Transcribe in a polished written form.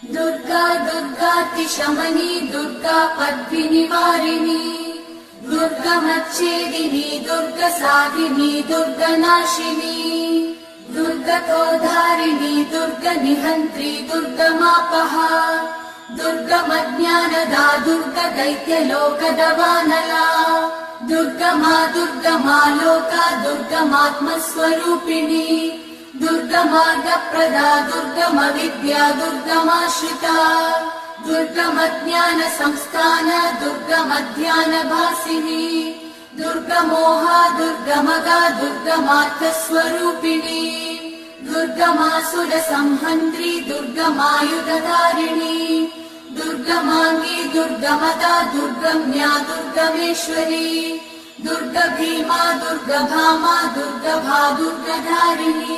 दुर्गा दुर्गातिशमनी दुर्गा पद्मिनिवारिणी दुर्गमच्छेदिनी दुर्गसाधिनी दुर्गनाशिनी दुर्गतोधारिणी दुर्गनिहन्त्री दुर्गमापहा दुर्गमज्ञानदा दुर्गदैत्यलोकदवानला दुर्गमा दुर्गमा लोका दुर्गमात्मस्वरूपिणी दुर्गमार्गप्रदा दुर्गमविद्या दुर्गमाश्रिता दुर्गमज्ञानसंस्थान दुर्गमध्यानभासिनी दुर्गमोहा दुर्गमगा दुर्गमार्थस्वरूपिणी दुर्गमासुरसंहन्त्री दुर्गमायुधधारिणी दुर्गमाङ्गी दुर्गमदा दुर्गम्या दुर्गमेश्वरी दुर्गभीमा दुर्गभामा दुर्गभा दुर्गधारिणी।